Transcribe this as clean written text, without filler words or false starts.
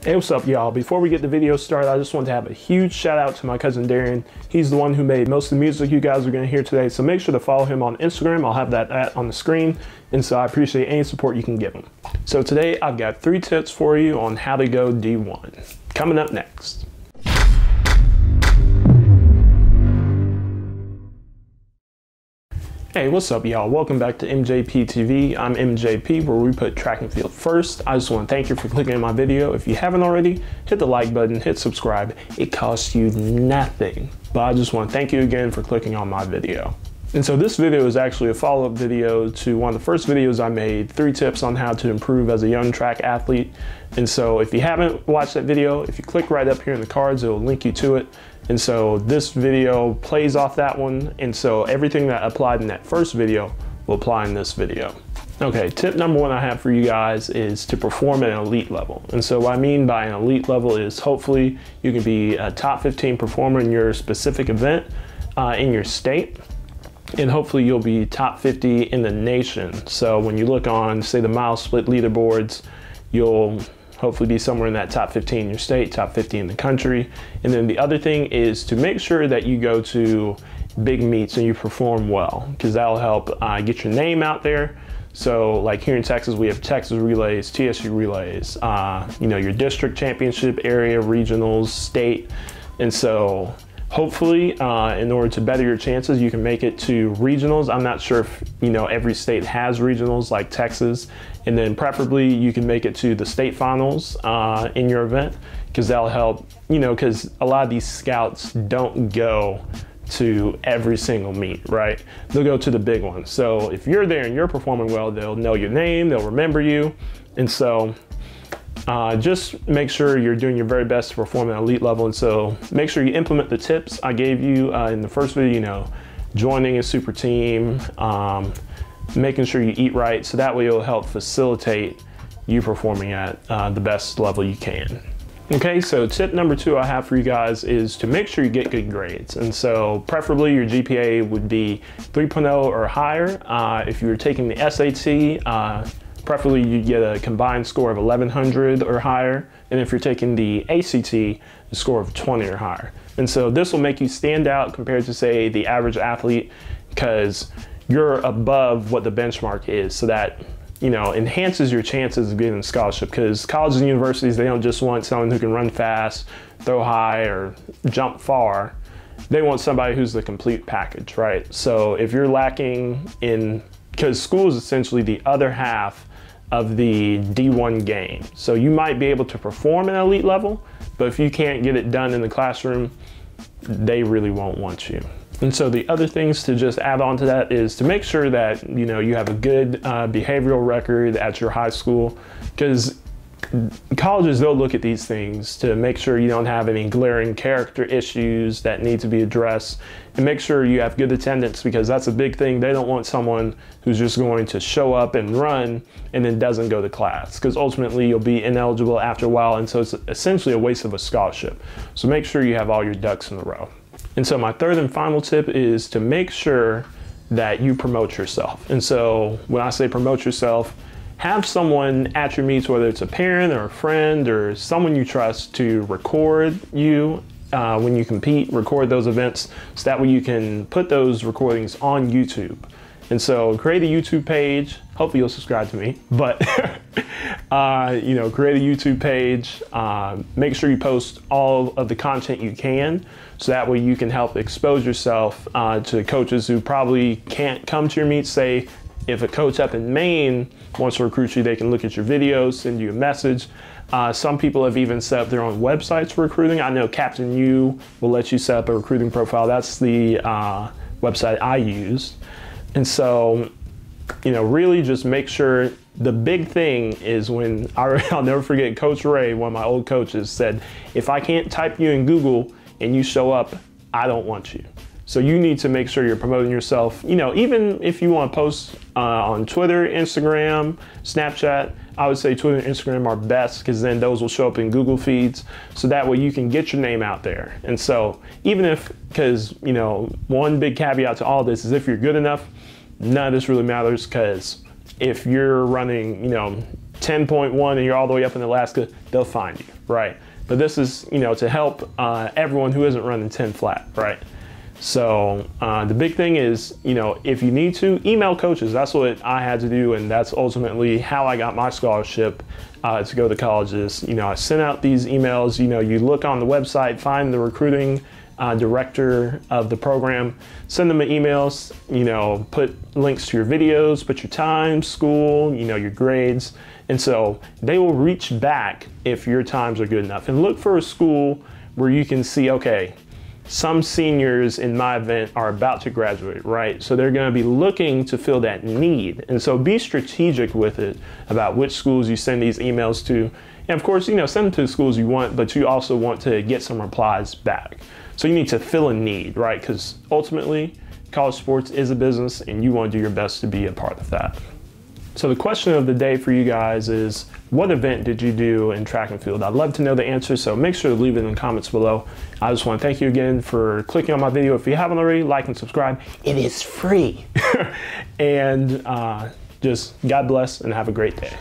Hey, what's up, y'all? Before we get the video started, I just want to have a huge shout out to my cousin Darren. He's the one who made most of the music you guys are going to hear today, so make sure to follow him on Instagram. I'll have that on the screen, and so I appreciate any support you can give him. So today I've got 3 tips for you on how to go D1. Coming up next. Hey, what's up, y'all? Welcome back to MJPTV. I'm MJP, where we put track and field first. I just want to thank you for clicking on my video. If you haven't already, hit the like button, hit subscribe. It costs you nothing. But I just want to thank you again for clicking on my video. And so this video is actually a follow-up video to one of the first videos I made, 3 tips on how to improve as a young track athlete. And so if you haven't watched that video, if you click right up here in the cards, it will link you to it. And so this video plays off that one. And so everything that applied in that first video will apply in this video. Okay, tip number 1 I have for you guys is to perform at an elite level. And so what I mean by an elite level is hopefully you can be a top 15 performer in your specific event in your state. And hopefully you'll be top 50 in the nation. So when you look on, say, the mile split leaderboards, you'll hopefully be somewhere in that top 15 in your state, top 50 in the country. And then the other thing is to make sure that you go to big meets and you perform well, because that'll help get your name out there. So like here in Texas, we have Texas relays, TSU relays, you know, your district championship, area, regionals, state. And so hopefully, in order to better your chances, you can make it to regionals. I'm not sure if, you know, every state has regionals like Texas. And then preferably you can make it to the state finals in your event, because that'll help, you know, because a lot of these scouts don't go to every single meet, right? They'll go to the big ones. So if you're there and you're performing well, they'll know your name, they'll remember you. And so just make sure you're doing your very best to perform at an elite level. And so make sure you implement the tips I gave you in the first video, you know, joining a super team, making sure you eat right, so that way it'll help facilitate you performing at the best level you can. Okay, so tip number 2 I have for you guys is to make sure you get good grades. And so preferably your GPA would be 3.0 or higher. If you were taking the SAT, preferably you get a combined score of 1100 or higher. And if you're taking the ACT, a score of 20 or higher. And so this will make you stand out compared to, say, the average athlete, because you're above what the benchmark is, so that, you know, enhances your chances of getting a scholarship. Because colleges and universities, they don't just want someone who can run fast, throw high, or jump far. They want somebody who's the complete package, right? So if you're lacking in, because school is essentially the other half of the D1 game. So you might be able to perform at an elite level, but if you can't get it done in the classroom, they really won't want you. And so the other things to just add on to that is to make sure that, you know, you have a good behavioral record at your high school, because colleges, they'll look at these things to make sure you don't have any glaring character issues that need to be addressed, and make sure you have good attendance, because that's a big thing. They don't want someone who's just going to show up and run and then doesn't go to class, because ultimately you'll be ineligible after a while, and so it's essentially a waste of a scholarship. So make sure you have all your ducks in a row. And so my third and final tip is to make sure that you promote yourself. And so when I say promote yourself, have someone at your meets, whether it's a parent or a friend or someone you trust, to record you when you compete, record those events, so that way you can put those recordings on YouTube. And so create a YouTube page. Hopefully you'll subscribe to me, but you know, create a YouTube page. Make sure you post all of the content you can, so that way you can help expose yourself to coaches who probably can't come to your meets. Say if a coach up in Maine wants to recruit you, they can look at your videos, send you a message. Some people have even set up their own websites for recruiting. I know Captain U will let you set up a recruiting profile. That's the website I used. And so, you know, really just make sure. The big thing is when, I'll never forget, Coach Ray, one of my old coaches, said, if I can't type you in Google and you show up, I don't want you. So you need to make sure you're promoting yourself. You know, even if you want to post on Twitter, Instagram, Snapchat, I would say Twitter and Instagram are best, because then those will show up in Google feeds. So that way you can get your name out there. And so even if, because, you know, one big caveat to all this is if you're good enough, none of this really matters, because if you're running, you know, 10.1 and you're all the way up in Alaska, they'll find you. right? But this is, you know, to help everyone who isn't running 10 flat, right? So the big thing is, you know, if you need to, email coaches. That's what I had to do, and that's ultimately how I got my scholarship to go to colleges. You know, I sent out these emails. You know, you look on the website, find the recruiting director of the program, send them emails, you know, put links to your videos, put your time, school, you know, your grades. And so they will reach back if your times are good enough. And look for a school where you can see, okay, some seniors in my event are about to graduate, right? So they're going to be looking to fill that need. And so be strategic with it about which schools you send these emails to. And of course, you know, send them to the schools you want, but you also want to get some replies back. So you need to fill a need, right? Because ultimately, college sports is a business and you want to do your best to be a part of that. So the question of the day for you guys is, what event did you do in track and field? I'd love to know the answer, so make sure to leave it in the comments below. I just want to thank you again for clicking on my video. If you haven't already, like and subscribe. It is free. And just God bless and have a great day.